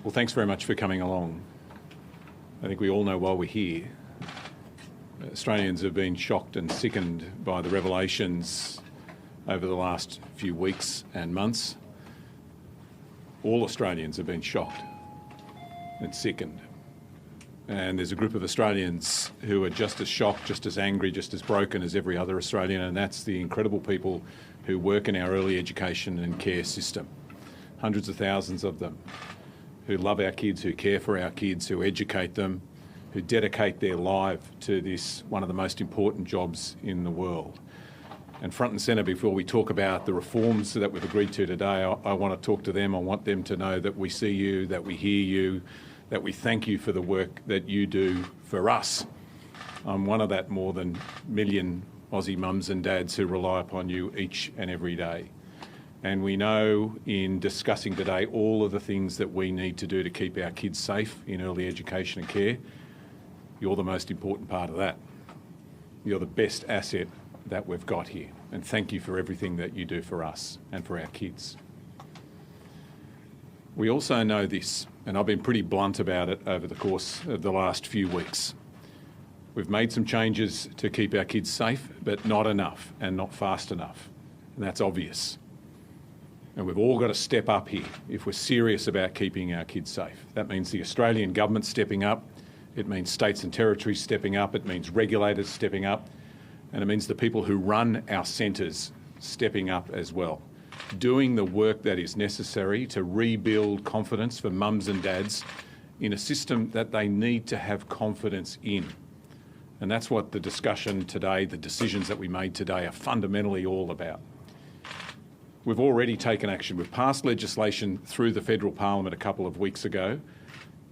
Well, thanks very much for coming along. I think we all know why we're here. Australians have been shocked and sickened by the revelations over the last few weeks and months. All Australians have been shocked and sickened. And there's a group of Australians who are just as shocked, just as angry, just as broken as every other Australian, and that's the incredible people who work in our early education and care system. Hundreds of thousands of them who love our kids, who care for our kids, who educate them, who dedicate their life to this, one of the most important jobs in the world. And front and centre, before we talk about the reforms that we've agreed to today, I want to talk to them. I want them to know that we see you, that we hear you, that we thank you for the work that you do for us. I'm one of that more than million Aussie mums and dads who rely upon you each and every day. And we know in discussing today all of the things that we need to do to keep our kids safe in early education and care. You're the most important part of that. You're the best asset that we've got here. And thank you for everything that you do for us and for our kids. We also know this, and I've been pretty blunt about it over the course of the last few weeks. We've made some changes to keep our kids safe, but not enough and not fast enough. And that's obvious. And we've all got to step up here if we're serious about keeping our kids safe. That means the Australian government stepping up. It means states and territories stepping up. It means regulators stepping up. And it means the people who run our centres stepping up as well, doing the work that is necessary to rebuild confidence for mums and dads in a system that they need to have confidence in. And that's what the discussion today, the decisions that we made today are fundamentally all about. We've already taken action. We've passed legislation through the federal parliament a couple of weeks ago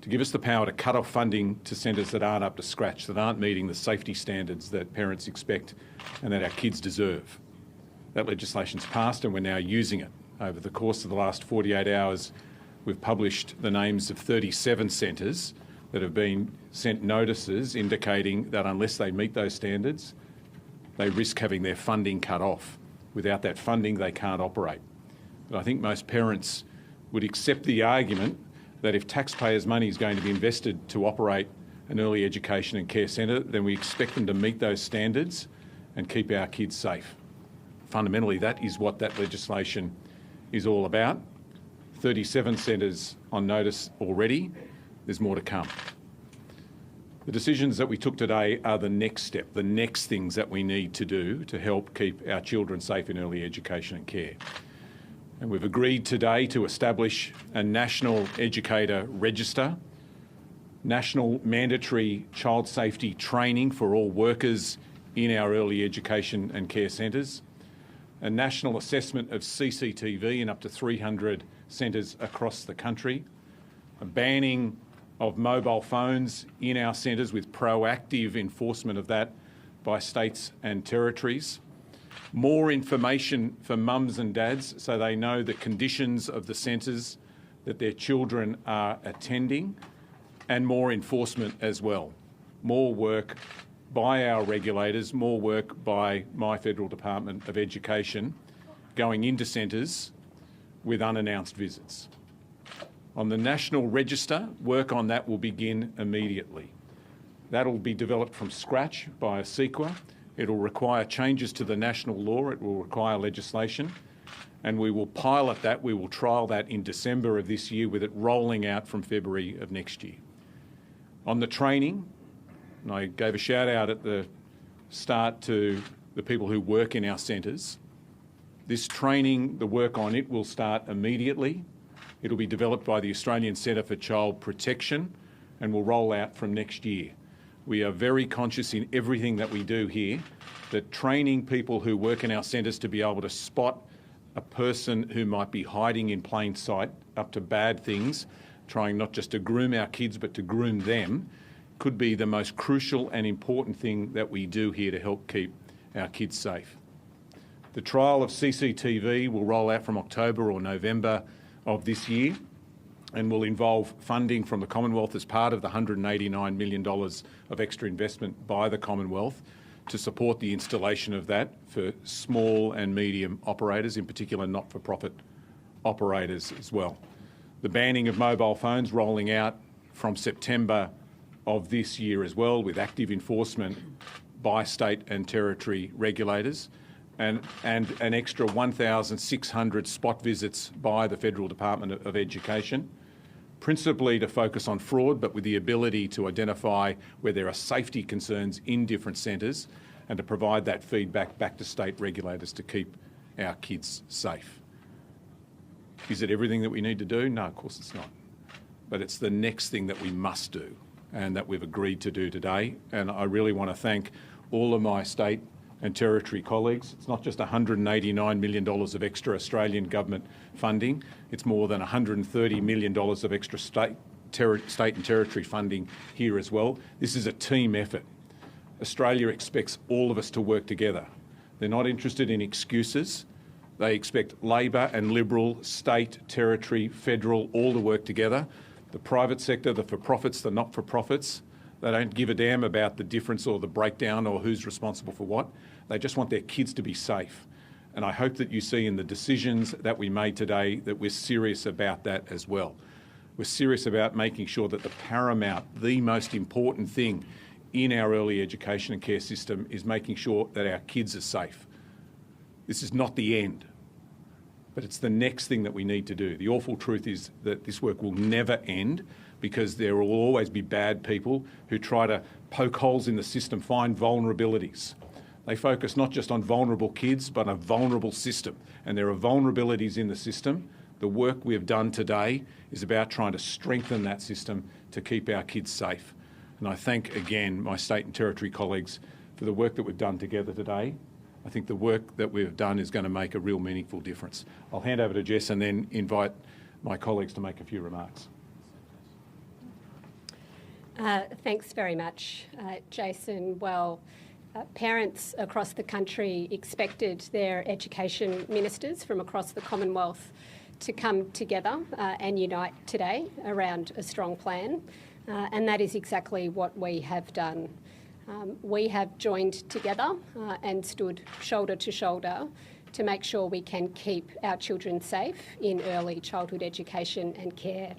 to give us the power to cut off funding to centres that aren't up to scratch, that aren't meeting the safety standards that parents expect and that our kids deserve. That legislation's passed and we're now using it. Over the course of the last 48 hours, we've published the names of 37 centres that have been sent notices indicating that unless they meet those standards, they risk having their funding cut off. Without that funding, they can't operate. But I think most parents would accept the argument that if taxpayers' money is going to be invested to operate an early education and care centre, then we expect them to meet those standards and keep our kids safe. Fundamentally, that is what that legislation is all about. 37 centres on notice already. There's more to come. The decisions that we took today are the next step, the next things that we need to do to help keep our children safe in early education and care. And we've agreed today to establish a national educator register, national mandatory child safety training for all workers in our early education and care centres, a national assessment of CCTV in up to 300 centres across the country, a banning of mobile phones in our centres with proactive enforcement of that by states and territories, more information for mums and dads so they know the conditions of the centres that their children are attending, and more enforcement as well. More work by our regulators, more work by my Federal Department of Education going into centres with unannounced visits. On the national register, work on that will begin immediately. That'll be developed from scratch by a CEQA. It'll require changes to the national law. It will require legislation. And we will pilot that. We will trial that in December of this year with it rolling out from February of next year. On the training, and I gave a shout out at the start to the people who work in our centres. This training, the work on it will start immediately. It'll be developed by the Australian Centre for Child Protection and will roll out from next year. We are very conscious in everything that we do here that training people who work in our centres to be able to spot a person who might be hiding in plain sight up to bad things, trying not just to groom our kids but to groom them, could be the most crucial and important thing that we do here to help keep our kids safe. The trial of CCTV will roll out from October or November of this year and will involve funding from the Commonwealth as part of the $189 million of extra investment by the Commonwealth to support the installation of that for small and medium operators, in particular not-for-profit operators as well. The banning of mobile phones rolling out from September of this year as well, with active enforcement by state and territory regulators, and an extra 1,600 spot visits by the Federal Department of Education, principally to focus on fraud, but with the ability to identify where there are safety concerns in different centres and to provide that feedback back to state regulators to keep our kids safe. Is it everything that we need to do? No, of course it's not. But it's the next thing that we must do and that we've agreed to do today. And I really want to thank all of my state and territory colleagues. It's not just $189 million of extra Australian government funding. It's more than $130 million of extra state and territory funding here as well. This is a team effort. Australia expects all of us to work together. They're not interested in excuses. They expect Labor and Liberal, state, territory, federal, all to work together. The private sector, the for-profits, the not-for-profits, they don't give a damn about the difference or the breakdown or who's responsible for what. They just want their kids to be safe. And I hope that you see in the decisions that we made today that we're serious about that as well. We're serious about making sure that the paramount, the most important thing in our early education and care system is making sure that our kids are safe. This is not the end, but it's the next thing that we need to do. The awful truth is that this work will never end because there will always be bad people who try to poke holes in the system, find vulnerabilities. They focus not just on vulnerable kids, but a vulnerable system. And there are vulnerabilities in the system. The work we have done today is about trying to strengthen that system to keep our kids safe. And I thank again my state and territory colleagues for the work that we've done together today. I think the work that we've done is going to make a real meaningful difference. I'll hand over to Jess and then invite my colleagues to make a few remarks. Thanks very much, Jason. Well, parents across the country expected their education ministers from across the Commonwealth to come together and unite today around a strong plan, and that is exactly what we have done. We have joined together and stood shoulder to shoulder to make sure we can keep our children safe in early childhood education and care.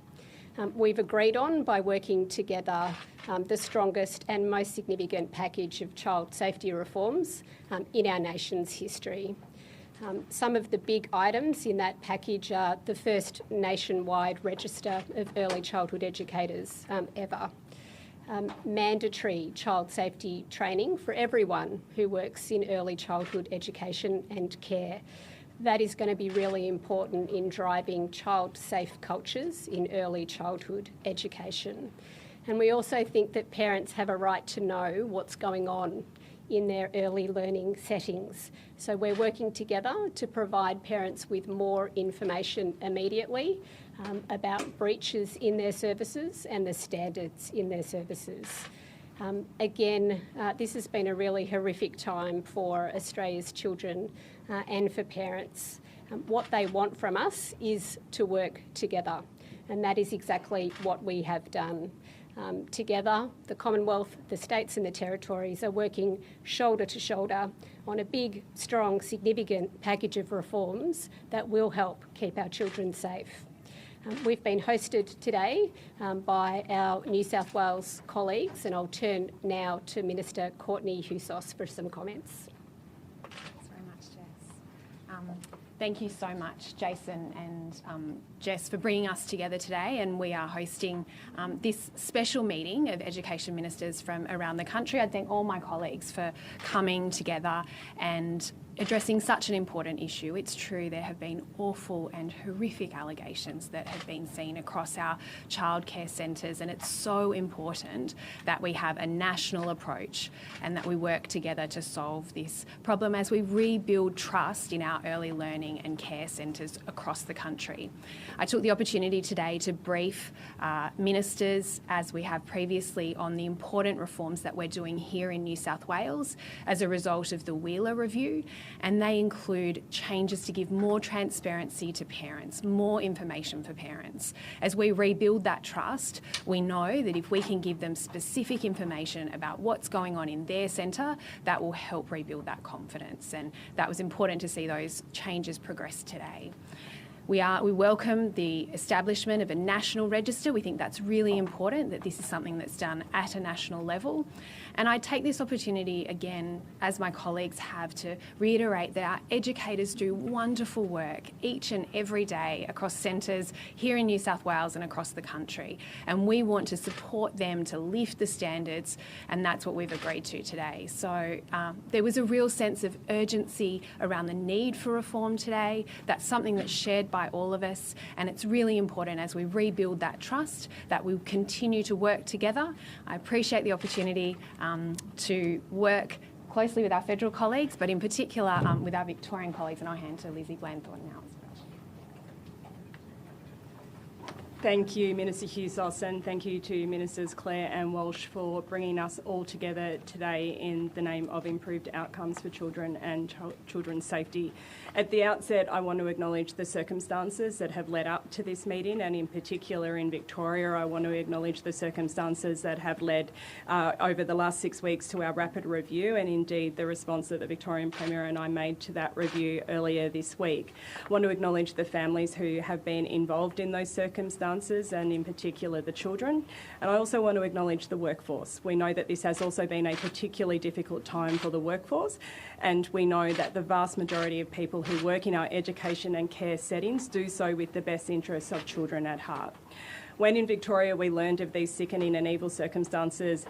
We've agreed on, by working together, the strongest and most significant package of child safety reforms in our nation's history. Some of the big items in that package are the first nationwide register of early childhood educators ever. Mandatory child safety training for everyone who works in early childhood education and care. That is going to be really important in driving child-safe cultures in early childhood education. And we also think that parents have a right to know what's going on in their early learning settings. So we're working together to provide parents with more information immediately about breaches in their services and the standards in their services. Again, this has been a really horrific time for Australia's children and for parents. What they want from us is to work together, and that is exactly what we have done. Together, the Commonwealth, the states and the territories are working shoulder to shoulder on a big, strong, significant package of reforms that will help keep our children safe. We've been hosted today by our New South Wales colleagues, and I'll turn now to Minister Courtney Houssos for some comments. Thanks very much, Jess. Thank you so much, Jason and Jess, for bringing us together today. And we are hosting this special meeting of education ministers from around the country. I thank all my colleagues for coming together and addressing such an important issue. It's true there have been awful and horrific allegations that have been seen across our childcare centres, and it's so important that we have a national approach and that we work together to solve this problem as we rebuild trust in our early learning and care centres across the country. I took the opportunity today to brief ministers, as we have previously, on the important reforms that we're doing here in New South Wales as a result of the Wheeler Review. And they include changes to give more transparency to parents, more information for parents. As we rebuild that trust, we know that if we can give them specific information about what's going on in their centre, that will help rebuild that confidence. And that was important to see those changes progress today. We welcome the establishment of a national register. We think that's really important, that this is something that's done at a national level. And I take this opportunity again, as my colleagues have, to reiterate that our educators do wonderful work each and every day across centres here in New South Wales and across the country. And we want to support them to lift the standards, and that's what we've agreed to today. So there was a real sense of urgency around the need for reform today. That's something that's shared by all of us, and it's really important as we rebuild that trust that we continue to work together. I appreciate the opportunity to work closely with our federal colleagues, but in particular with our Victorian colleagues, and I'll hand to Lizzie Blandthorne now. Thank you, Minister Hughes-Oss, and thank you to Ministers Clare and Walsh for bringing us all together today in the name of improved outcomes for children and children's safety. At the outset, I want to acknowledge the circumstances that have led up to this meeting, and in particular in Victoria, I want to acknowledge the circumstances that have led over the last 6 weeks to our rapid review, and indeed the response that the Victorian Premier and I made to that review earlier this week. I want to acknowledge the families who have been involved in those circumstances, and in particular the children. And I also want to acknowledge the workforce. We know that this has also been a particularly difficult time for the workforce, and we know that the vast majority of people who work in our education and care settings do so with the best interests of children at heart. When in Victoria we learned of these sickening and evil circumstances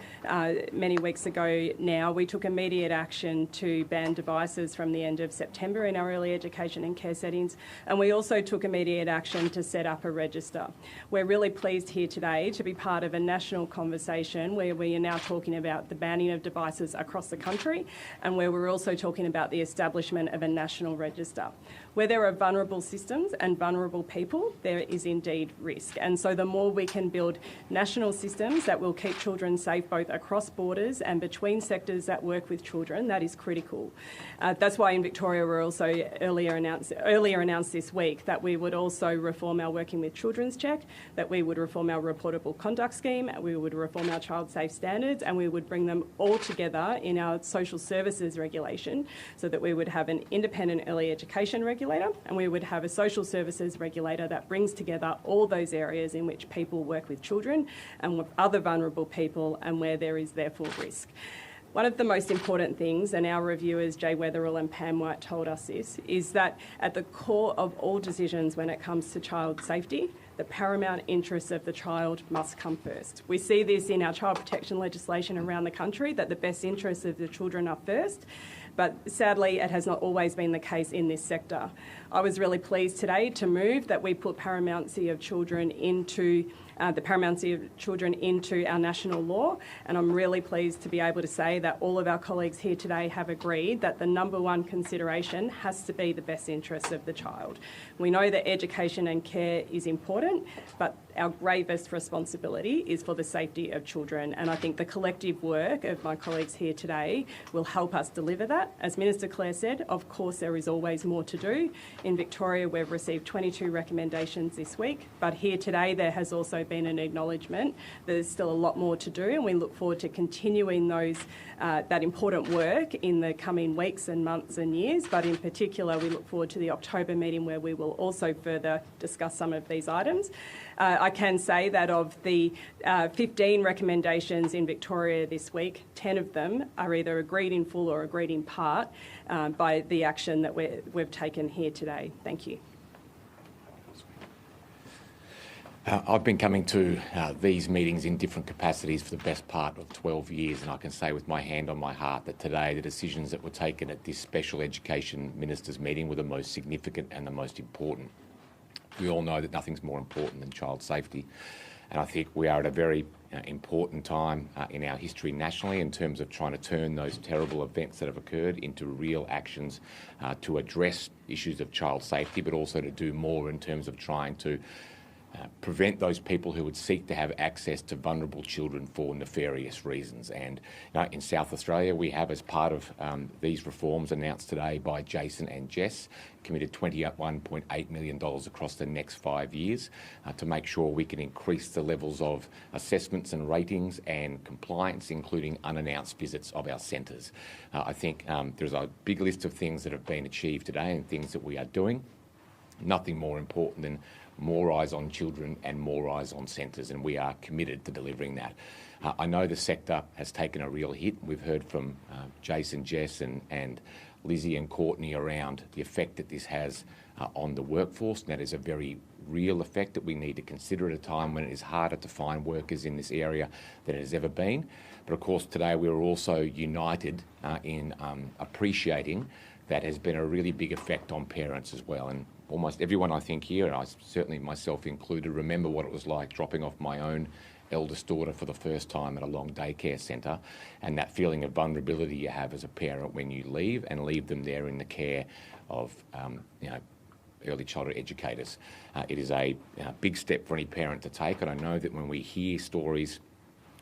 many weeks ago now, we took immediate action to ban devices from the end of September in our early education and care settings, and we also took immediate action to set up a register. We're really pleased here today to be part of a national conversation where we are now talking about the banning of devices across the country, and where we're also talking about the establishment of a national register. Where there are vulnerable systems and vulnerable people, there is indeed risk. And so the more we can build national systems that will keep children safe both across borders and between sectors that work with children, that is critical. That's why in Victoria we're also earlier announced this week that we would also reform our Working with Children's Check, that we would reform our reportable conduct scheme, we would reform our child safe standards, and we would bring them all together in our social services regulation so that we would have an independent early education regulator, and we would have a social services regulator that brings together all those areas in which people work with children and with other vulnerable people, and where there is therefore risk. One of the most important things, and our reviewers Jay Weatherill and Pam White told us this, is that at the core of all decisions when it comes to child safety, the paramount interests of the child must come first. We see this in our child protection legislation around the country, that the best interests of the children are first. But sadly, it has not always been the case in this sector. I was really pleased today to move that we put paramountcy of children into our national law, and I'm really pleased to be able to say that all of our colleagues here today have agreed that the number one consideration has to be the best interests of the child. We know that education and care is important, but our gravest responsibility is for the safety of children, and I think the collective work of my colleagues here today will help us deliver that. As Minister Clare said, of course there is always more to do. In Victoria we've received 22 recommendations this week, but here today there has also been an acknowledgement that there's still a lot more to do, and we look forward to continuing that important work in the coming weeks and months and years, but in particular we look forward to the October meeting where we will also further discuss some of these items. I can say that of the 15 recommendations in Victoria this week, 10 of them are either agreed in full or agreed in part by the action that we've taken here today. Thank you. I've been coming to these meetings in different capacities for the best part of 12 years, and I can say with my hand on my heart that today the decisions that were taken at this special education ministers meeting were the most significant and the most important. We all know that nothing's more important than child safety, and I think we are at a very important time in our history nationally in terms of trying to turn those terrible events that have occurred into real actions to address issues of child safety, but also to do more in terms of trying to prevent those people who would seek to have access to vulnerable children for nefarious reasons. And in South Australia, we have, as part of these reforms announced today by Jason and Jess, committed $21.8 million across the next 5 years to make sure we can increase the levels of assessments and ratings and compliance, including unannounced visits of our centres. I think there's a big list of things that have been achieved today and things that we are doing. nothing more important than more eyes on children and more eyes on centres, and we are committed to delivering that. I know the sector has taken a real hit. We've heard from Jason, Jess and Lizzie and Courtney around the effect that this has on the workforce, and that is a very real effect that we need to consider at a time when it is harder to find workers in this area than it has ever been. But of course today we are also united in appreciating that has been a really big effect on parents as well. And almost everyone I think here, and I certainly myself included, remember what it was like dropping off my own eldest daughter for the first time at a long daycare centre, and that feeling of vulnerability you have as a parent when you leave them there in the care of early childhood educators. It is a big step for any parent to take, and I know that when we hear stories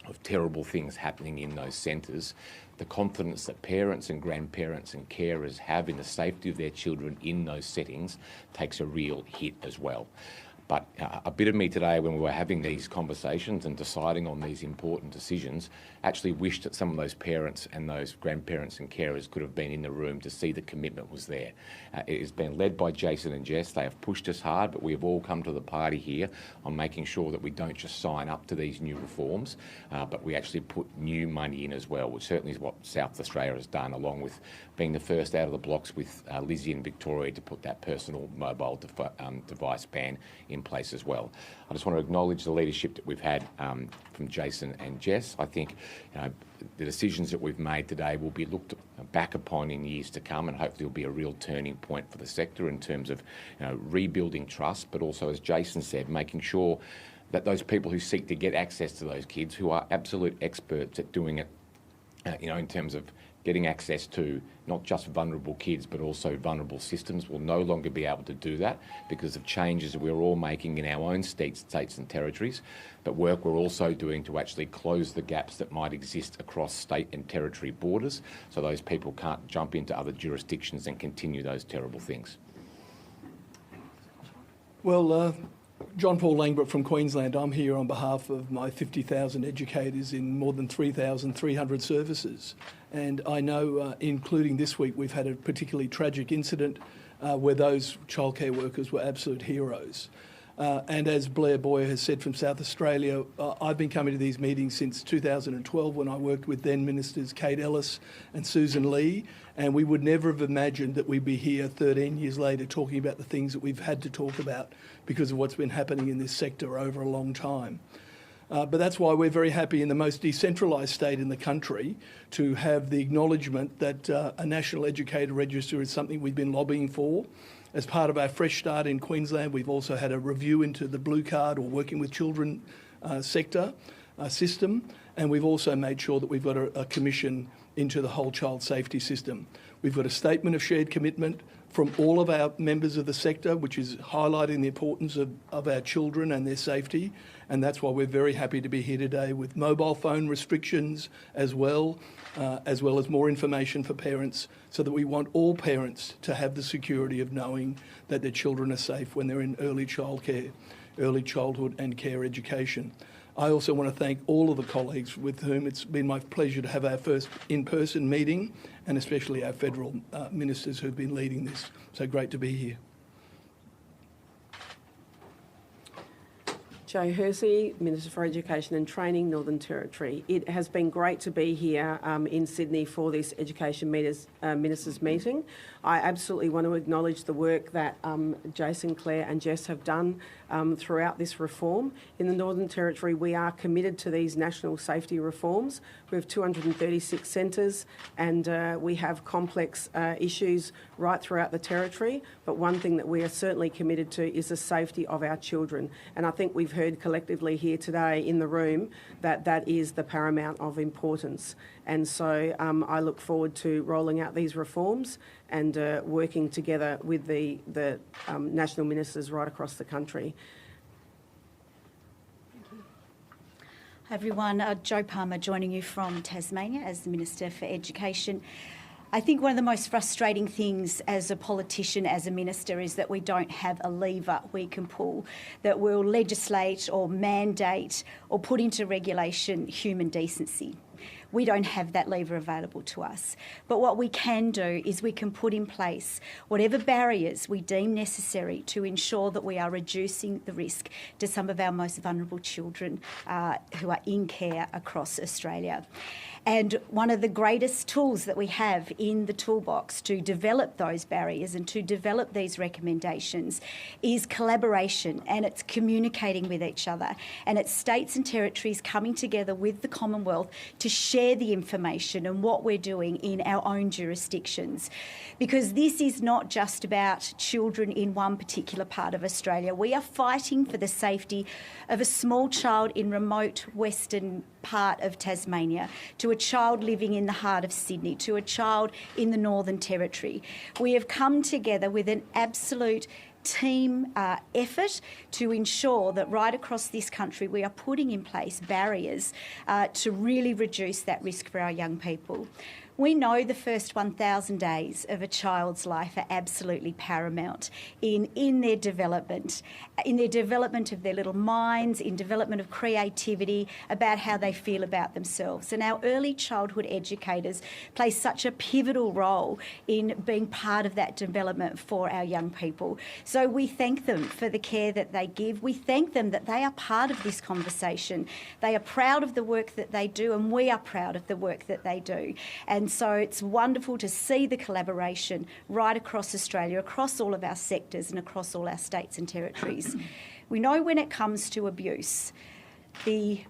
of terrible things happening in those centres, the confidence that parents and grandparents and carers have in the safety of their children in those settings takes a real hit as well. But a bit of me today, when we were having these conversations and deciding on these important decisions, actually wished that some of those parents and those grandparents and carers could have been in the room to see the commitment was there. It has been led by Jason and Jess. They have pushed us hard, but we have all come to the party here on making sure that we don't just sign up to these new reforms, but we actually put new money in as well, which certainly is what South Australia has done, along with being the first out of the blocks with Lizzie and Victoria to put that personal mobile device ban in place as well. I just want to acknowledge the leadership that we've had from Jason and Jess. I think the decisions that we've made today will be looked back upon in years to come, and hopefully will be a real turning point for the sector in terms of rebuilding trust, but also, as Jason said, making sure that those people who seek to get access to those kids, who are absolute experts at doing it, in terms of getting access to not just vulnerable kids but also vulnerable systems, will no longer be able to do that because of changes that we're all making in our own states and territories, but work we're also doing to actually close the gaps that might exist across state and territory borders so those people can't jump into other jurisdictions and continue those terrible things. Well, John Paul Langbrook from Queensland. I'm here on behalf of my 50,000 educators in more than 3,300 services. And I know, including this week, we've had a particularly tragic incident where those childcare workers were absolute heroes. And as Blair Boyer has said from South Australia, I've been coming to these meetings since 2012 when I worked with then Ministers Kate Ellis and Susan Lee, and we would never have imagined that we'd be here 13 years later talking about the things that we've had to talk about because of what's been happening in this sector over a long time. But that's why we're very happy in the most decentralised state in the country to have the acknowledgement that a National Educator Register is something we've been lobbying for. As part of our Fresh Start in Queensland, we've also had a review into the Blue Card or Working with Children sector system, and we've also made sure that we've got a commission into the whole child safety system. We've got a statement of shared commitment from all of our members of the sector, which is highlighting the importance of our children and their safety, and that's why we're very happy to be here today with mobile phone restrictions as well as more information for parents, so that we want all parents to have the security of knowing that their children are safe when they're in early childcare, early childhood and care education. I also want to thank all of the colleagues with whom it's been my pleasure to have our first in-person meeting, and especially our federal ministers who've been leading this. So great to be here. Jo Hersey, Minister for Education and Training, Northern Territory. It has been great to be here in Sydney for this Education Ministers meeting. I absolutely want to acknowledge the work that Jason Clare and Jess have done throughout this reform. In the Northern Territory, we are committed to these national safety reforms. We have 236 centres and we have complex issues right throughout the Territory, but one thing that we are certainly committed to is the safety of our children. And I think we've heard collectively here today in the room that that is the paramount of importance. And so I look forward to rolling out these reforms and working together with the national ministers right across the country. Hi everyone, Jo Palmer joining you from Tasmania as the Minister for Education. I think one of the most frustrating things as a politician, as a minister, is that we don't have a lever we can pull that will legislate or mandate or put into regulation human decency. we don't have that lever available to us. But what we can do is we can put in place whatever barriers we deem necessary to ensure that we are reducing the risk to some of our most vulnerable children who are in care across Australia. And one of the greatest tools that we have in the toolbox to develop those barriers and to develop these recommendations is collaboration, and it's communicating with each other. And it's states and territories coming together with the Commonwealth to share the information and what we're doing in our own jurisdictions. Because this is not just about children in one particular part of Australia. We are fighting for the safety of a small child in remote western part of Tasmania, to a child living in the heart of Sydney, to a child in the Northern Territory. We have come together with an absolute team effort to ensure that right across this country we are putting in place barriers to really reduce that risk for our young people. We know the first 1,000 days of a child's life are absolutely paramount in their development of their little minds, in development of creativity, about how they feel about themselves. And our early childhood educators play such a pivotal role in being part of that development for our young people. So we thank them for the care that they give. We thank them that they are part of this conversation. They are proud of the work that they do, and we are proud of the work that they do. And so it's wonderful to see the collaboration right across Australia, across all of our sectors and across all our states and territories. We know when it comes to abuse, the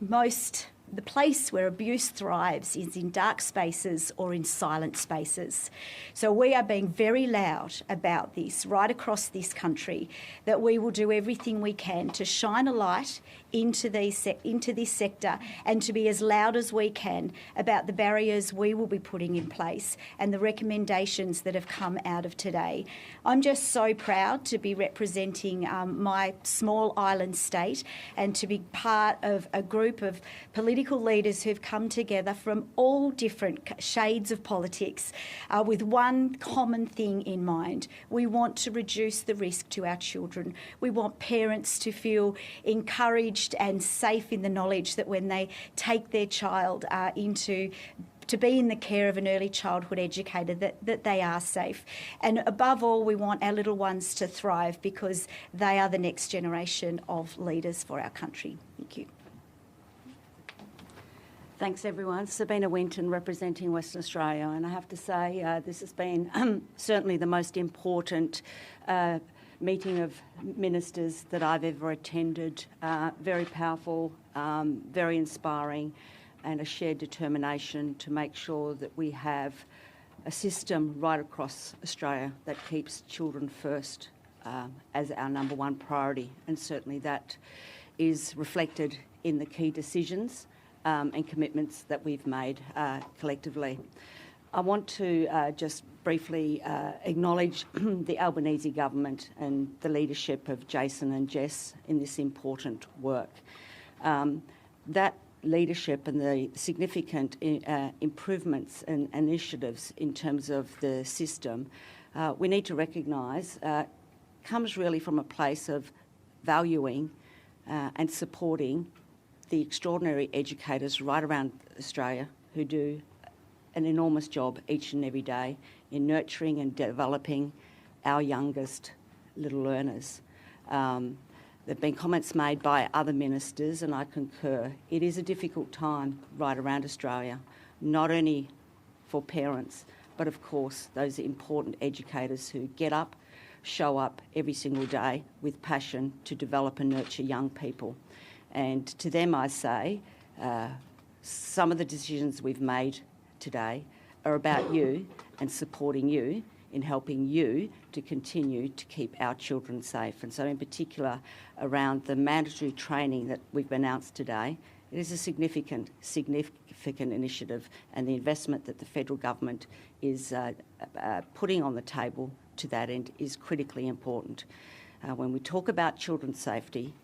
place where abuse thrives is in dark spaces or in silent spaces. So we are being very loud about this right across this country, that we will do everything we can to shine a light into this sector and to be as loud as we can about the barriers we will be putting in place and the recommendations that have come out of today. I'm just so proud to be representing my small island state and to be part of a group of political leaders who've come together from all different shades of politics with one common thing in mind. We want to reduce the risk to our children. We want parents to feel encouraged and safe in the knowledge that when they take their child to be in the care of an early childhood educator, that they are safe. And above all, we want our little ones to thrive because they are the next generation of leaders for our country. Thank you. Thanks everyone. Sabina Winton representing Western Australia, and I have to say this has been certainly the most important meeting of ministers that I've ever attended. Very powerful, very inspiring, and a shared determination to make sure that we have a system right across Australia that keeps children first as our number one priority, and certainly that is reflected in the key decisions and commitments that we've made collectively. I want to just briefly acknowledge the Albanese government and the leadership of Jason and Jess in this important work. That leadership and the significant improvements and initiatives in terms of the system, we need to recognise comes really from a place of valuing and supporting the extraordinary educators right around Australia who do an enormous job each and every day in nurturing and developing our youngest little learners. There have been comments made by other ministers, and I concur. It is a difficult time right around Australia, not only for parents, but of course those important educators who get up, show up every single day with passion to develop and nurture young people. And to them I say, some of the decisions we've made today are about you and supporting you in helping you to continue to keep our children safe. And so in particular around the mandatory training that we've announced today, it is a significant initiative, and the investment that the federal government is putting on the table to that end is critically important. When we talk about children's safety,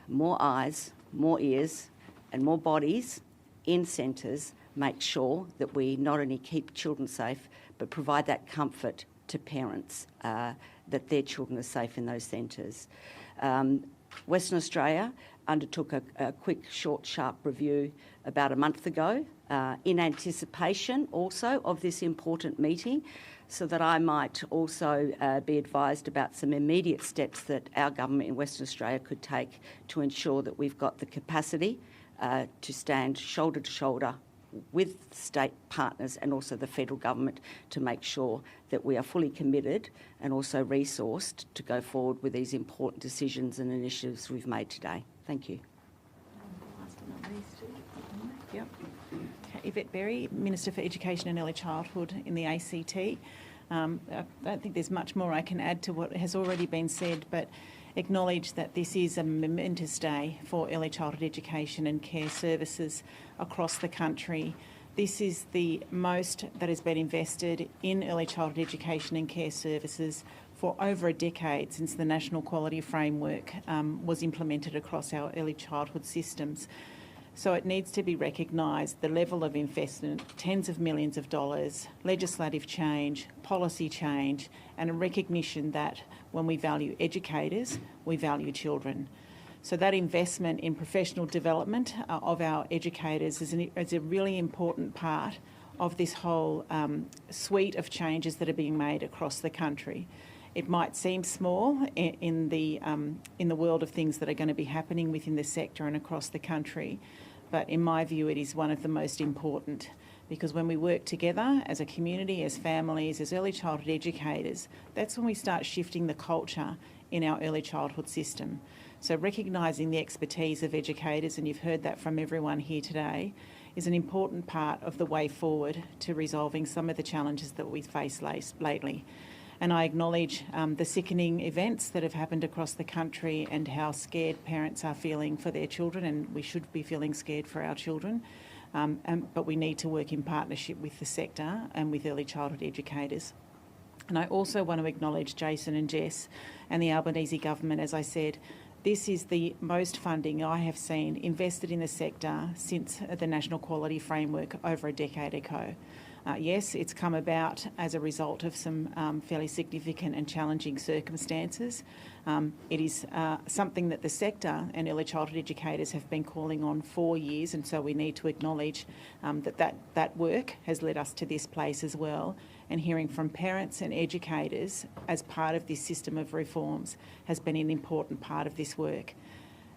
more eyes, more ears and more bodies in centres make sure that we not only keep children safe but provide that comfort to parents that their children are safe in those centres. Western Australia undertook a quick, short, sharp review about a month ago in anticipation also of this important meeting, so that I might also be advised about some immediate steps that our government in Western Australia could take to ensure that we've got the capacity to stand shoulder to shoulder with state partners and also the federal government to make sure that we are fully committed and also resourced to go forward with these important decisions and initiatives we've made today. Thank you. Yep. Yvette Berry, Minister for Education and Early Childhood in the ACT. I don't think there's much more I can add to what has already been said, but acknowledge that this is a momentous day for early childhood education and care services across the country. This is the most that has been invested in early childhood education and care services for over a decade since the National Quality Framework was implemented across our early childhood systems. So it needs to be recognised, the level of investment, tens of millions of dollars, legislative change, policy change, and a recognition that when we value educators, we value children. So that investment in professional development of our educators is a really important part of this whole suite of changes that are being made across the country. It might seem small in the world of things that are going to be happening within the sector and across the country, but in my view it is one of the most important, because when we work together as a community, as families, as early childhood educators, that's when we start shifting the culture in our early childhood system. So recognising the expertise of educators, and you've heard that from everyone here today, is an important part of the way forward to resolving some of the challenges that we've faced lately. And I acknowledge the sickening events that have happened across the country and how scared parents are feeling for their children, and we should be feeling scared for our children. But we need to work in partnership with the sector and with early childhood educators. And I also want to acknowledge Jason and Jess and the Albanese government. As I said, this is the most funding I have seen invested in the sector since the National Quality Framework over a decade ago. Yes, it's come about as a result of some fairly significant and challenging circumstances. It is something that the sector and early childhood educators have been calling on for years, and so we need to acknowledge that work has led us to this place as well. And hearing from parents and educators as part of this system of reforms has been an important part of this work.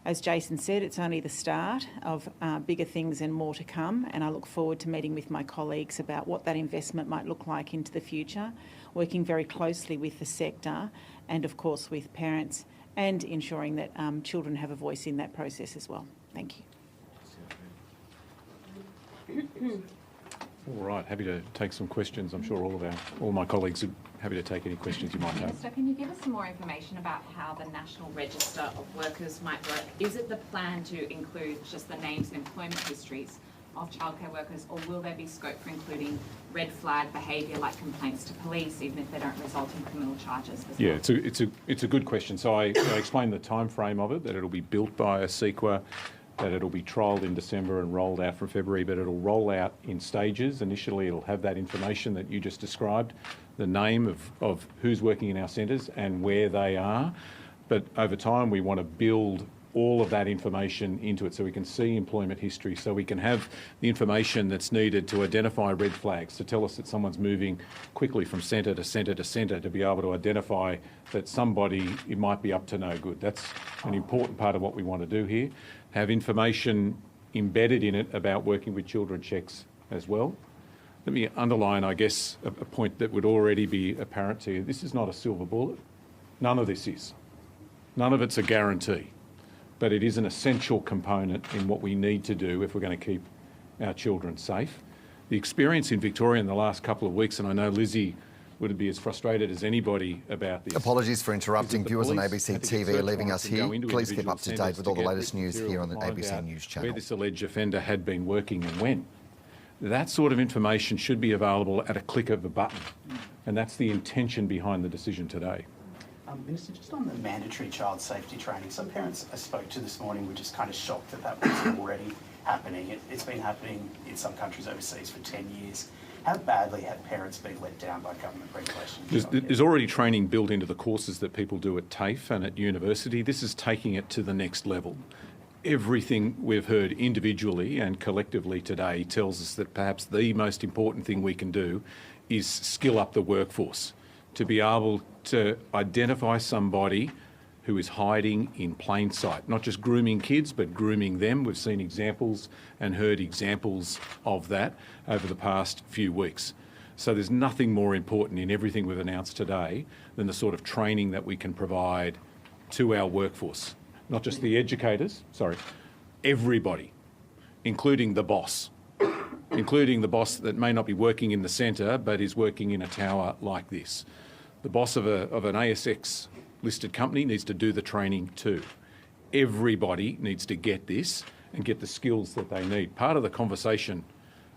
As Jason said, it's only the start of bigger things and more to come, and I look forward to meeting with my colleagues about what that investment might look like into the future, working very closely with the sector and, of course, with parents, and ensuring that children have a voice in that process as well. Thank you. All right, happy to take some questions. I'm sure all my colleagues are happy to take any questions you might have. Minister, can you give us some more information about how the National Register of Workers might work? Is it the plan to include just the names and employment histories of childcare workers, or will there be scope for including red flag behaviour like complaints to police, even if they don't result in criminal charges? Yeah, it's a good question. So I explained the time frame of it, that it'll be built by a CEQA, that it'll be trialled in December and rolled out from February, but it'll roll out in stages. Initially, it'll have that information that you just described, the name of who's working in our centres and where they are. But over time, we want to build all of that information into it so we can see employment history, so we can have the information that's needed to identify red flags, to tell us that someone's moving quickly from centre to centre to centre, to be able to identify that somebody, it might be up to no good. That's an important part of what we want to do here. Have information embedded in it about working with children checks as well. Let me underline, I guess, a point that would already be apparent to you. This is not a silver bullet. None of this is. None of it's a guarantee. But it is an essential component in what we need to do if we're going to keep our children safe. The experience in Victoria in the last couple of weeks, and I know Lizzie would be as frustrated as anybody about this. Apologies for interrupting. Viewers on ABC TV are leaving us here. Please keep up to date with all the latest news here on the ABC News channel. Where this alleged offender had been working and when. That sort of information should be available at a click of a button, and that's the intention behind the decision today. Minister, just on the mandatory child safety training, some parents I spoke to this morning were just kind of shocked that that was already happening. It's been happening in some countries overseas for 10 years. How badly have parents been let down by government regulations? There's already training built into the courses that people do at TAFE and at university. This is taking it to the next level. everything we've heard individually and collectively today tells us that perhaps the most important thing we can do is skill up the workforce to be able to identify somebody who is hiding in plain sight, not just grooming kids, but grooming them. We've seen examples and heard examples of that over the past few weeks. So there's nothing more important in everything we've announced today than the sort of training that we can provide to our workforce. Not just the educators, everybody, including the boss that may not be working in the centre but is working in a tower like this. The boss of an ASX listed company needs to do the training too. Everybody needs to get this and get the skills that they need. Part of the conversation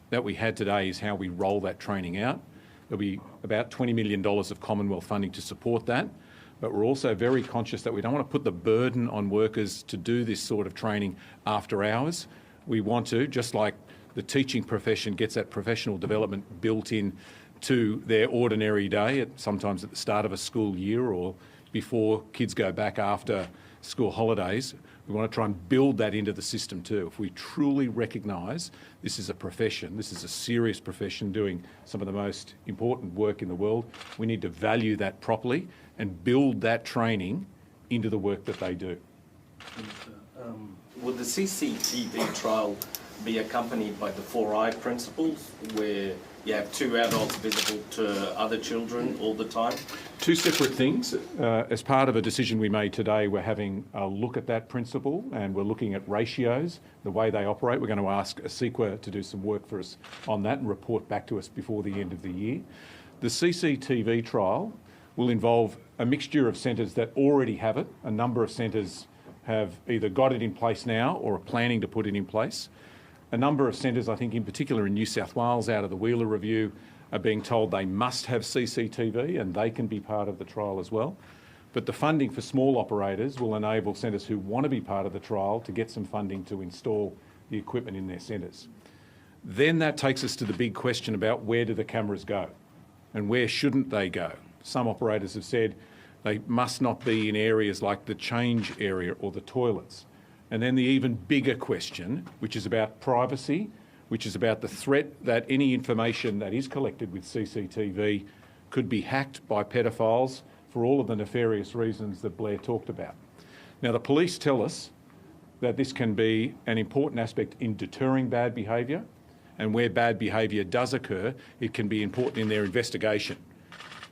that we had today is how we roll that training out. There'll be about $20 million of Commonwealth funding to support that, but we're also very conscious that we don't want to put the burden on workers to do this sort of training after hours. We want to, just like the teaching profession gets that professional development built in to their ordinary day, sometimes at the start of a school year or before kids go back after school holidays. We want to try and build that into the system too. If we truly recognise this is a profession, this is a serious profession doing some of the most important work in the world, we need to value that properly and build that training into the work that they do. Would the CCTV trial be accompanied by the 4I principles, where you have two adults visible to other children all the time? Two separate things. As part of a decision we made today, we're having a look at that principle and we're looking at ratios, the way they operate. We're going to ask a CEQA to do some work for us on that and report back to us before the end of the year. The CCTV trial will involve a mixture of centres that already have it. A number of centres have either got it in place now or are planning to put it in place. A number of centres, I think in particular in New South Wales, out of the Wheeler Review, are being told they must have CCTV and they can be part of the trial as well. But the funding for small operators will enable centres who want to be part of the trial to get some funding to install the equipment in their centres. Then that takes us to the big question about where do the cameras go and where shouldn't they go? Some operators have said they must not be in areas like the change area or the toilets. And then the even bigger question, which is about privacy, which is about the threat that any information that is collected with CCTV could be hacked by pedophiles for all of the nefarious reasons that Blair talked about. Now, the police tell us that this can be an important aspect in deterring bad behaviour, and where bad behaviour does occur, it can be important in their investigation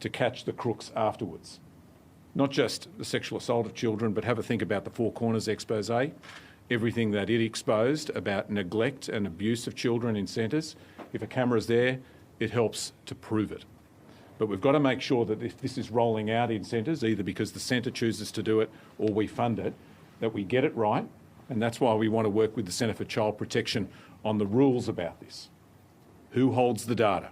to catch the crooks afterwards. Not just the sexual assault of children, but have a think about the Four Corners expose, everything that it exposed about neglect and abuse of children in centres. If a camera's there, it helps to prove it. But we've got to make sure that if this is rolling out in centres, either because the centre chooses to do it or we fund it, that we get it right. And that's why we want to work with the Centre for Child Protection on the rules about this. Who holds the data?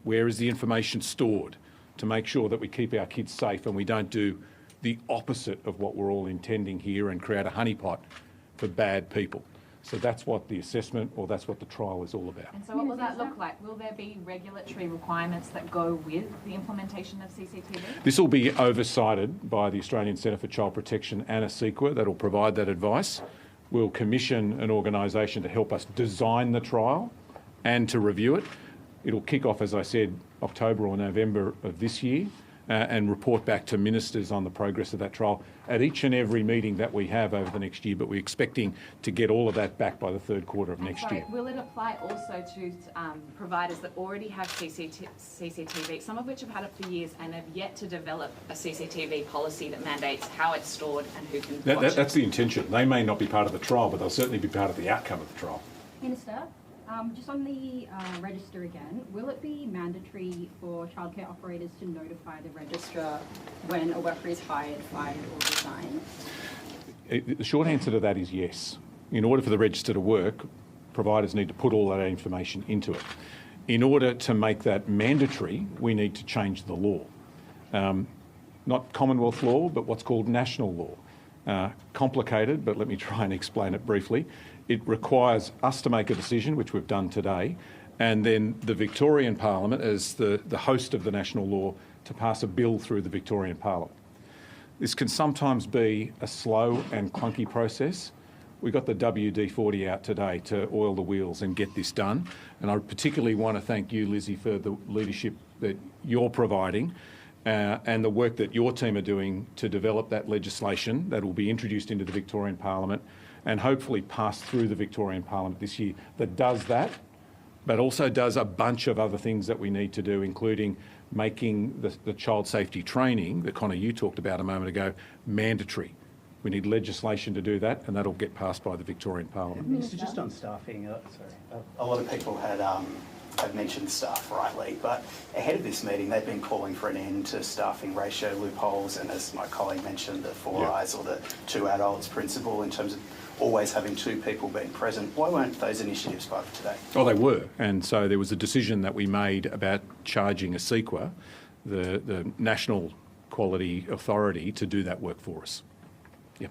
Where is the information stored? To make sure that we keep our kids safe and we don't do the opposite of what we're all intending here and create a honeypot for bad people. So that's what the assessment, or that's what the trial is all about. And so what will that look like? Will there be regulatory requirements that go with the implementation of CCTV? This will be oversighted by the Australian Centre for Child Protection and a CEQA that will provide that advice. We'll commission an organisation to help us design the trial and to review it. It'll kick off, as I said, October or November of this year and report back to ministers on the progress of that trial at each and every meeting that we have over the next year, but we're expecting to get all of that back by the third quarter of next year. Will it apply also to providers that already have CCTV, some of which have had it for years and have yet to develop a CCTV policy that mandates how it's stored and who can watch it? That's the intention. They may not be part of the trial, but they'll certainly be part of the outcome of the trial. Minister, just on the register again, will it be mandatory for childcare operators to notify the registrar when a worker is hired, fired or resigned? The short answer to that is yes. In order for the register to work, providers need to put all that information into it. In order to make that mandatory, we need to change the law. Not Commonwealth law, but what's called national law. Complicated, but let me try and explain it briefly. It requires us to make a decision, which we've done today, and then the Victorian Parliament, as the host of the national law, to pass a bill through the Victorian Parliament. This can sometimes be a slow and clunky process, We got the WD-40 out today to oil the wheels and get this done. And I particularly want to thank you, Lizzie, for the leadership that you're providing and the work that your team are doing to develop that legislation that will be introduced into the Victorian Parliament and hopefully pass through the Victorian Parliament this year that does that, but also does a bunch of other things that we need to do, including making the child safety training that, Connor, you talked about a moment ago, mandatory. We need legislation to do that, and that'll get passed by the Victorian Parliament. Minister, just on staffing, a lot of people had mentioned staff rightly, but ahead of this meeting, they've been calling for an end to staffing ratio loopholes, and as my colleague mentioned, the four eyes or the two adults principle in terms of always having two people being present. Why weren't those initiatives part of today? Oh, they were. And so there was a decision that we made about charging ASIQA, the National Quality Authority, to do that work for us. Yeah.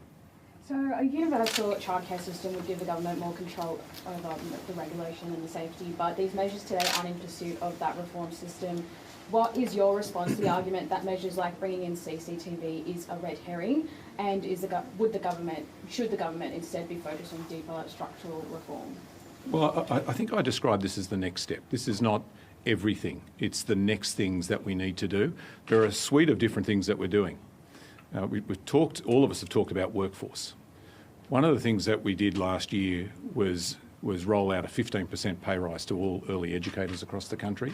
So a universal childcare system would give the government more control over the regulation and the safety, but these measures today aren't in pursuit of that reform system. What is your response to the argument that measures like bringing in CCTV is a red herring, and should the government instead be focused on deeper structural reform? Well, I think I described this as the next step. This is not everything. It's the next things that we need to do. There are a suite of different things that we're doing. We've talked, all of us have talked about workforce. One of the things that we did last year was roll out a 15% pay rise to all early educators across the country.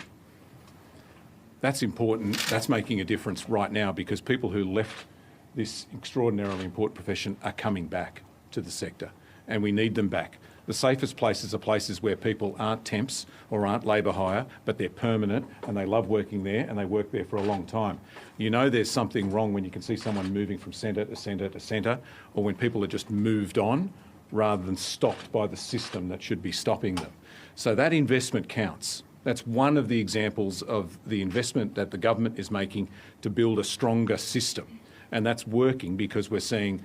That's important. That's making a difference right now because people who left this extraordinarily important profession are coming back to the sector, and we need them back. The safest places are places where people aren't temps or aren't labour hire, but they're permanent and they love working there and they work there for a long time. You know there's something wrong when you can see someone moving from centre to centre to centre, or when people are just moved on rather than stopped by the system that should be stopping them. So that investment counts. That's one of the examples of the investment that the government is making to build a stronger system. And that's working because we're seeing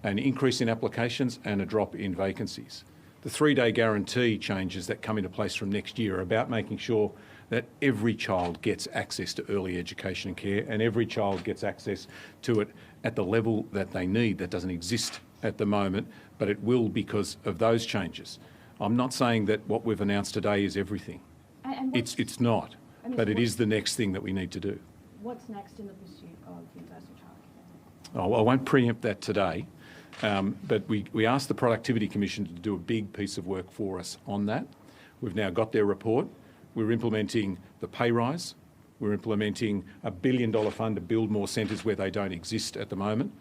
an increase in applications and a drop in vacancies. The 3-day guarantee changes that come into place from next year are about making sure that every child gets access to early education and care, and every child gets access to it at the level that they need. That doesn't exist at the moment, but it will because of those changes. I'm not saying that what we've announced today is everything. It's not, but it is the next thing that we need to do. What's next in the pursuit of universal childcare? Oh, I won't preempt that today, but we asked the Productivity Commission to do a big piece of work for us on that. We've now got their report. We're implementing the pay rise. We're implementing a $1 billion fund to build more centres where they don't exist at the moment.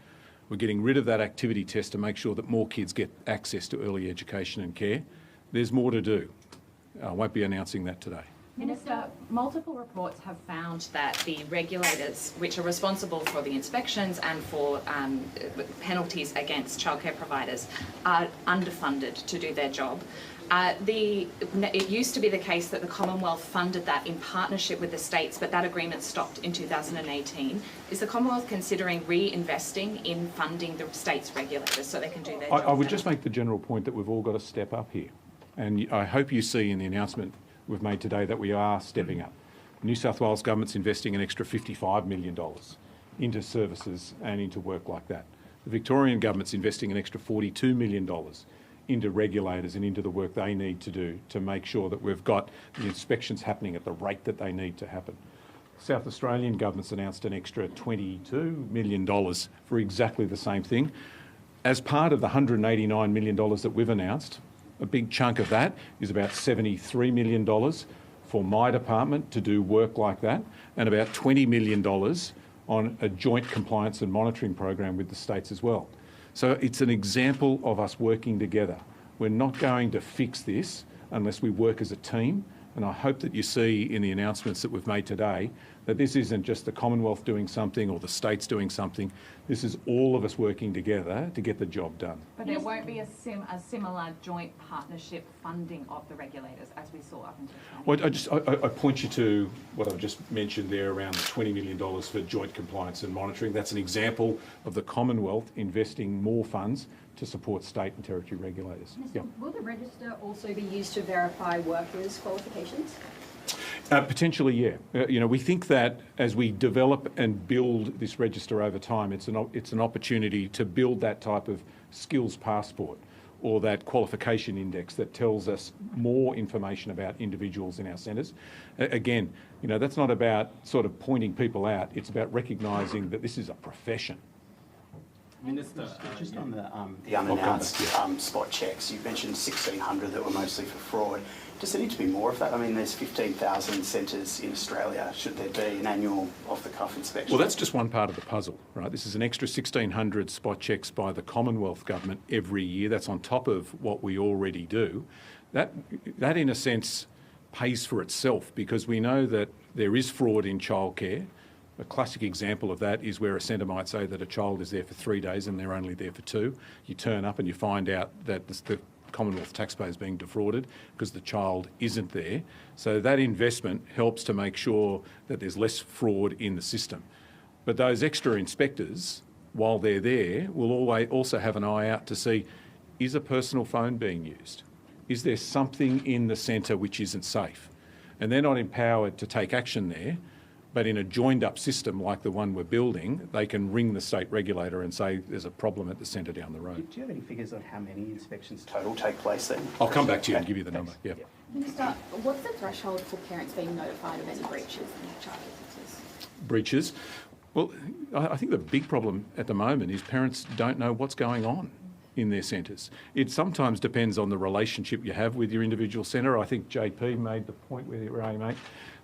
We're getting rid of that activity test to make sure that more kids get access to early education and care. There's more to do. I won't be announcing that today. Minister, multiple reports have found that the regulators, which are responsible for the inspections and for penalties against childcare providers, are underfunded to do their job. It used to be the case that the Commonwealth funded that in partnership with the states, but that agreement stopped in 2018. Is the Commonwealth considering reinvesting in funding the states' regulators so they can do their job? I would just make the general point that we've all got to step up here. And I hope you see in the announcement we've made today that we are stepping up. New South Wales Government's investing an extra $55 million into services and into work like that. The Victorian Government's investing an extra $42 million into regulators and into the work they need to do to make sure that we've got the inspections happening at the rate that they need to happen. South Australian Government's announced an extra $22 million for exactly the same thing. As part of the $189 million that we've announced, a big chunk of that is about $73 million for my department to do work like that, and about $20 million on a joint compliance and monitoring program with the states as well. So it's an example of us working together. We're not going to fix this unless we work as a team, and I hope that you see in the announcements that we've made today that this isn't just the Commonwealth doing something or the states doing something. This is all of us working together to get the job done. But there won't be a similar joint partnership funding of the regulators as we saw up until Well, I point you to what I've just mentioned there around the $20 million for joint compliance and monitoring. That's an example of the Commonwealth investing more funds to support state and territory regulators. Minister, will the register also be used to verify workers' qualifications? Potentially, yeah. We think that as we develop and build this register over time, it's an opportunity to build that type of skills passport or that qualification index that tells us more information about individuals in our centres. Again, you know, that's not about sort of pointing people out, it's about recognising that this is a profession. Minister, just on the unannounced spot checks, you mentioned 1,600 that were mostly for fraud. Does there need to be more of that? I mean, there's 15,000 centres in Australia. Should there be an annual off-the-cuff inspection? Well, that's just one part of the puzzle, right? This is an extra 1,600 spot checks by the Commonwealth Government every year. That's on top of what we already do. That in a sense, pays for itself because we know that there is fraud in childcare. A classic example of that is where a centre might say that a child is there for 3 days and they're only there for 2. You turn up and you find out that the Commonwealth taxpayer is being defrauded because the child isn't there. So that investment helps to make sure that there's less fraud in the system. But those extra inspectors, while they're there, will always also have an eye out to see, is a personal phone being used? Is there something in the centre which isn't safe? And they're not empowered to take action there. But in a joined-up system like the one we're building, they can ring the state regulator and say there's a problem at the centre down the road. Do you have any figures on how many inspections total take place then? I'll come back to you and give you the number. Yeah. Minister, what's the threshold for parents being notified of any breaches in childcare centres? Breaches? Well, I think the big problem at the moment is parents don't know what's going on in their centres. It sometimes depends on the relationship you have with your individual centre. I think JP made the point where you mate,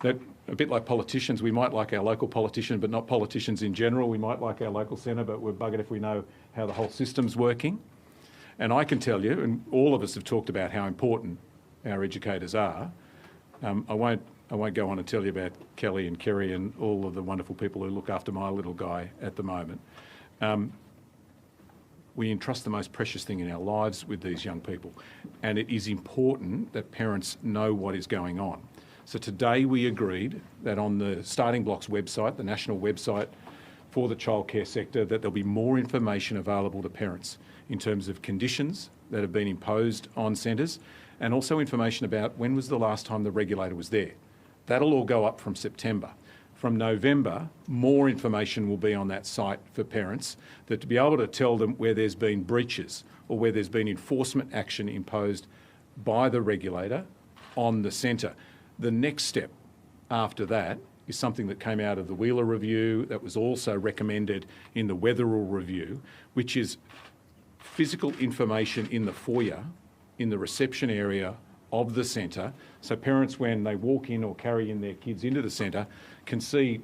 that a bit like politicians, we might like our local politician but not politicians in general. We might like our local centre but we're buggered if we know how the whole system's working. And I can tell you, and all of us have talked about how important our educators are. I won't go on and tell you about Kelly and Kerry and all of the wonderful people who look after my little guy at the moment. We entrust the most precious thing in our lives with these young people, and it is important that parents know what is going on. So today we agreed that on the Starting Blocks website, the national website for the childcare sector, that there'll be more information available to parents in terms of conditions that have been imposed on centres and also information about when was the last time the regulator was there. That'll all go up from September. From November, more information will be on that site for parents, that to be able to tell them where there's been breaches or where there's been enforcement action imposed by the regulator on the centre. The next step after that is something that came out of the Wheeler Review that was also recommended in the Weatherall Review, which is physical information in the foyer, in the reception area of the centre, so parents, when they walk in or carry in their kids into the centre, can see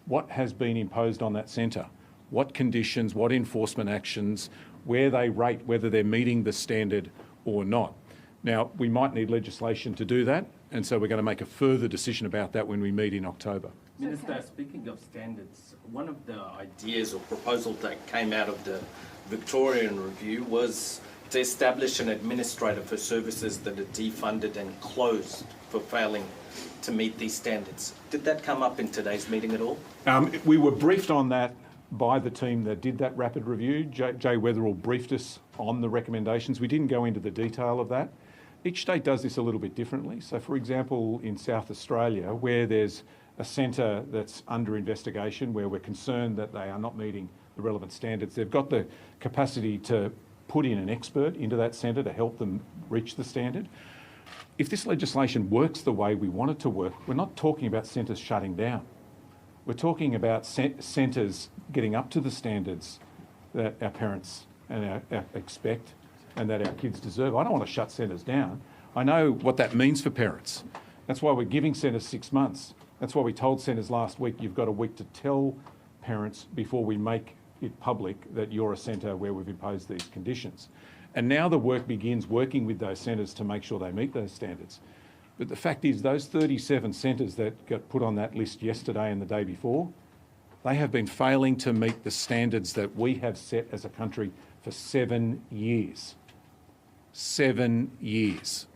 what has been imposed on that centre, what conditions, what enforcement actions, where they rate whether they're meeting the standard or not. Now, we might need legislation to do that, and so we're going to make a further decision about that when we meet in October. Minister, speaking of standards, one of the ideas or proposals that came out of the Victorian Review was to establish an administrator for services that are defunded and closed for failing to meet these standards. Did that come up in today's meeting at all? We were briefed on that by the team that did that rapid review. Jay Weatherall briefed us on the recommendations. We didn't go into the detail of that. Each state does this a little bit differently. So, for example, in South Australia, where there's a centre that's under investigation, where we're concerned that they are not meeting the relevant standards, they've got the capacity to put in an expert into that centre to help them reach the standard. If this legislation works the way we want it to work, we're not talking about centres shutting down. We're talking about centres getting up to the standards that our parents and our expect and that our kids deserve. I don't want to shut centres down. I know what that means for parents. That's why we're giving centres 6 months. That's why we told centres last week, you've got a week to tell parents before we make it public that you're a centre where we've imposed these conditions. And now the work begins working with those centres to make sure they meet those standards. But the fact is, those 37 centres that got put on that list yesterday and the day before, they have been failing to meet the standards that we have set as a country for 7 years. 7 years.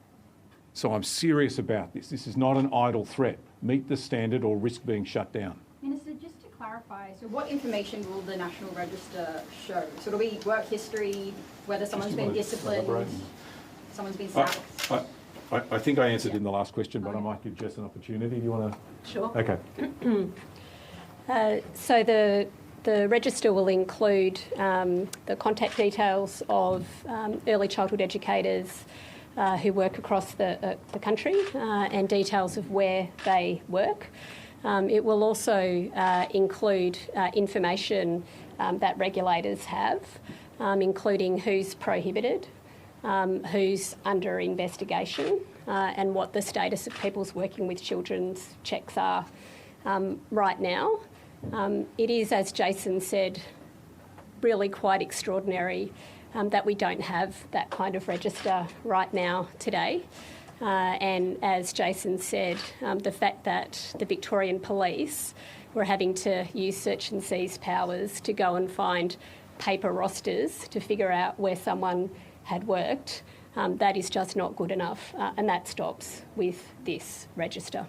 So I'm serious about this. This is not an idle threat. Meet the standard or risk being shut down. Minister, just to clarify, so what information will the National Register show? So it'll be work history, whether someone's been disciplined, someone's been sacked? I think I answered in the last question, but I might give Jess an opportunity. Do you want to? Sure. Okay. So the The register will include the contact details of early childhood educators who work across the country and details of where they work. It will also include information that regulators have, including who's prohibited, who's under investigation, and what the status of people's working with children's checks are right now. It is, as Jason said, really quite extraordinary that we don't have that kind of register right now today. And as Jason said, the fact that the Victorian Police were having to use search and seize powers to go and find paper rosters to figure out where someone had worked, that is just not good enough, and that stops with this register.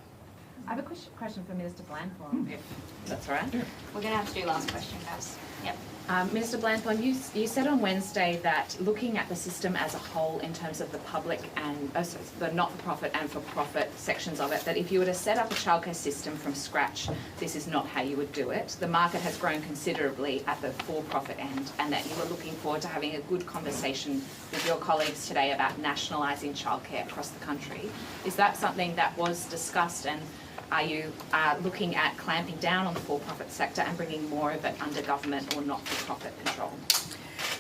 I have a question for Minister Blanthorne, if that's all right. Yeah. We're going to have to do last question, guys. Yep. Minister Blanthorne, you said on Wednesday that looking at the system as a whole in terms of the public and the not-for-profit and for-profit sections of it, that if you were to set up a childcare system from scratch, this is not how you would do it. The market has grown considerably at the for-profit end, and that you were looking forward to having a good conversation with your colleagues today about nationalising childcare across the country. Is that something that was discussed, and are you looking at clamping down on the for-profit sector and bringing more of it under government or not-for-profit control?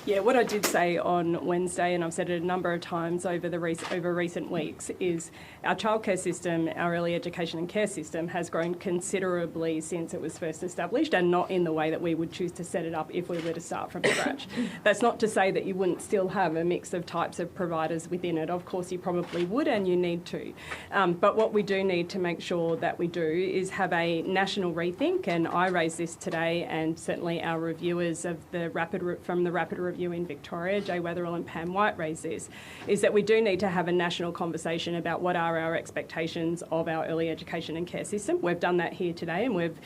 Yeah, what I did say on Wednesday, and I've said it a number of times over recent weeks, is our childcare system, our early education and care system, has grown considerably since it was first established, and not in the way that we would choose to set it up if we were to start from scratch. That's not to say that you wouldn't still have a mix of types of providers within it. Of course, you probably would, and you need to. But what we do need to make sure that we do is have a national rethink, and I raised this today, and certainly our reviewers of the Rapid Review in Victoria, Jay Wetherill and Pam White, raised this, is that we do need to have a national conversation about what are our expectations of our early education and care system. We've done that here today, and we've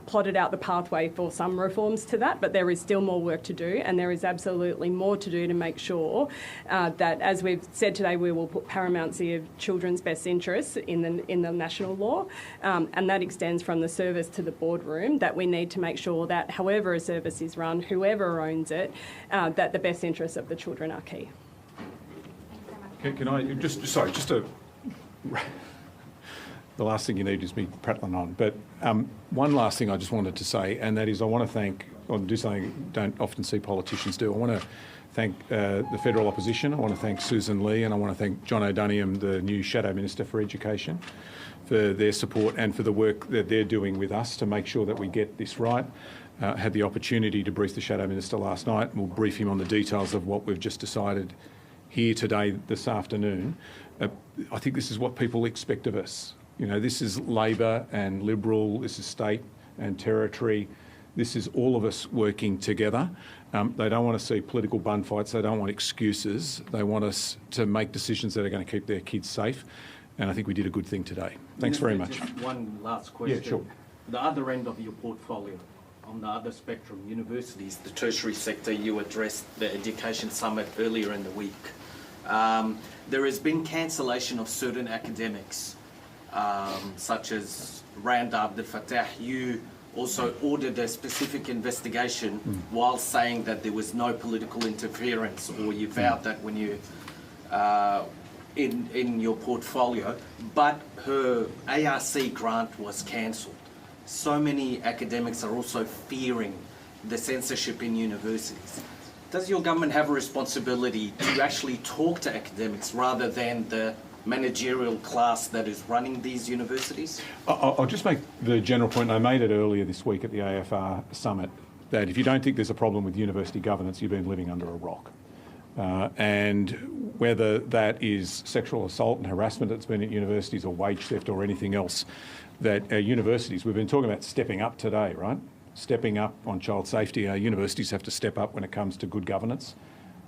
plotted out the pathway for some reforms to that, but there is still more work to do, and there is absolutely more to do to make sure that, as we've said today, we will put paramountcy of children's best interests in the national law, and that extends from the service to the boardroom, that we need to make sure that however a service is run, whoever owns it, that the best interests of the children are key. Can I just to... The last thing you need is me prattling on. But one last thing I just wanted to say, and that is I want to thank, or do something you don't often see politicians do. I want to thank the federal opposition. I want to thank Susan Lee, and I want to thank John O'Doniam, the new Shadow Minister for Education, for their support and for the work that they're doing with us to make sure that we get this right. Had the opportunity to brief the Shadow Minister last night, and we'll brief him on the details of what we've just decided here today, this afternoon. I think this is what people expect of us. You know, this is Labor and Liberal, this is state and territory. This is all of us working together. They don't want to see political bun fights. They don't want excuses. They want us to make decisions that are going to keep their kids safe. And I think we did a good thing today. Thanks very much. Just one last question. Yeah, sure. The other end of your portfolio, on the other spectrum, universities, the tertiary sector, you addressed the Education Summit earlier in the week. There has been cancellation of certain academics, such as Rand Abdel Fattah. You also ordered a specific investigation while saying that there was no political interference, or you vowed that when you in your portfolio, but her ARC grant was cancelled. So many academics are also fearing the censorship in universities. Does your government have a responsibility to actually talk to academics rather than the managerial class that is running these universities? I'll just make the general point, and I made it earlier this week at the AFR Summit, that if you don't think there's a problem with university governance, you've been living under a rock. And whether that is sexual assault and harassment that's been at universities, or wage theft, or anything else, that universities, we've been talking about stepping up today, right? Stepping up on child safety. Our universities have to step up when it comes to good governance.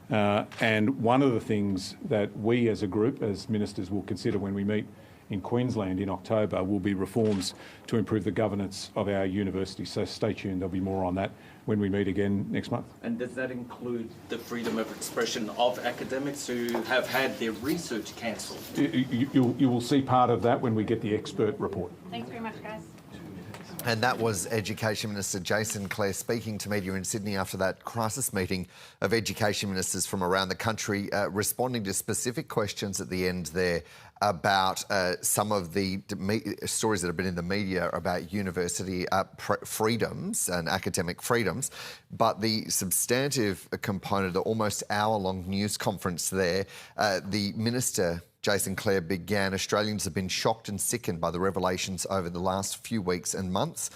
And one of the things that we as a group, as ministers, will consider when we meet in Queensland in October will be reforms to improve the governance of our universities. So stay tuned, there'll be more on that when we meet again next month. And does that include the freedom of expression of academics who have had their research cancelled? You will see part of that when we get the expert report. Thanks very much, guys. And that was Education Minister Jason Clare speaking to media in Sydney after that crisis meeting of education ministers from around the country, responding to specific questions at the end there about some of the stories that have been in the media about university freedoms and academic freedoms. But the substantive component, the almost hour-long news conference there, the Minister Jason Clare began, Australians have been shocked and sickened by the revelations over the last few weeks and months.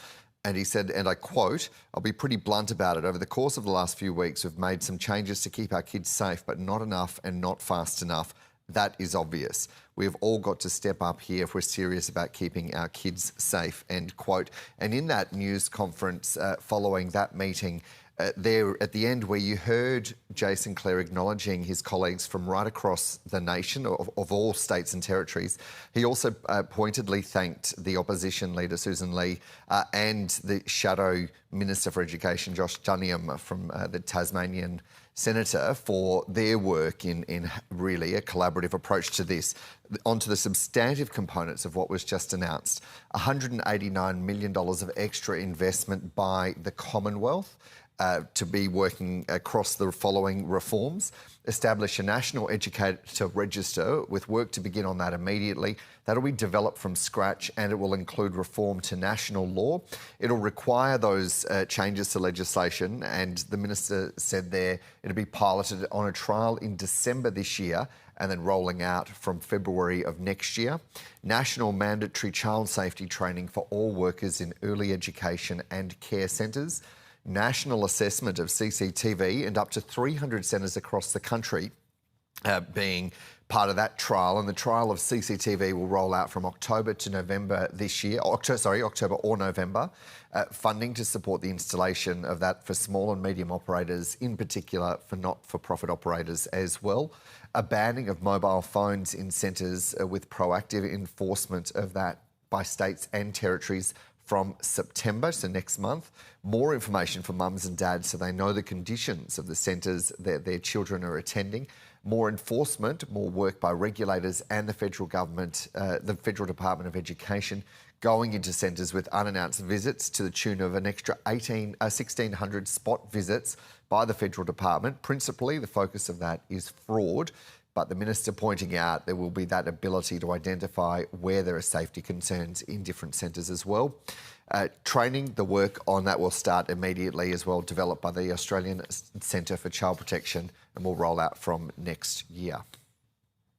And he said, and I quote, "I'll be pretty blunt about it. Over the course of the last few weeks, we've made some changes to keep our kids safe, but not enough and not fast enough. That is obvious. We've all got to step up here if we're serious about keeping our kids safe," end quote. And in that news conference following that meeting, there at the end where you heard Jason Clare acknowledging his colleagues from right across the nation of all states and territories, he also pointedly thanked the opposition leader Susan Lee and the Shadow Minister for Education Josh Dunniam from the Tasmanian Senator for their work in really a collaborative approach to this. Onto the substantive components of what was just announced, $189 million of extra investment by the Commonwealth to be working across the following reforms. Establish a national educator register with work to begin on that immediately. That'll be developed from scratch and it will include reform to national law. It'll require those changes to legislation, and the Minister said there it'll be piloted on a trial in December this year and then rolling out from February of next year. National mandatory child safety training for all workers in early education and care centres. National assessment of CCTV, and up to 300 centres across the country being part of that trial. And the trial of CCTV will roll out from October to November this year. October or November. Funding to support the installation of that for small and medium operators, in particular for not-for-profit operators as well. A banning of mobile phones in centres with proactive enforcement of that by states and territories from September, so next month. More information for mums and dads so they know the conditions of the centres that their children are attending. More enforcement, more work by regulators and the federal government, the Federal Department of Education, going into centres with unannounced visits to the tune of an extra 1,600 spot visits by the Federal Department. Principally, the focus of that is fraud. But the Minister pointing out there will be that ability to identify where there are safety concerns in different centres as well. Training, the work on that will start immediately as well, developed by the Australian Centre for Child Protection, and will roll out from next year.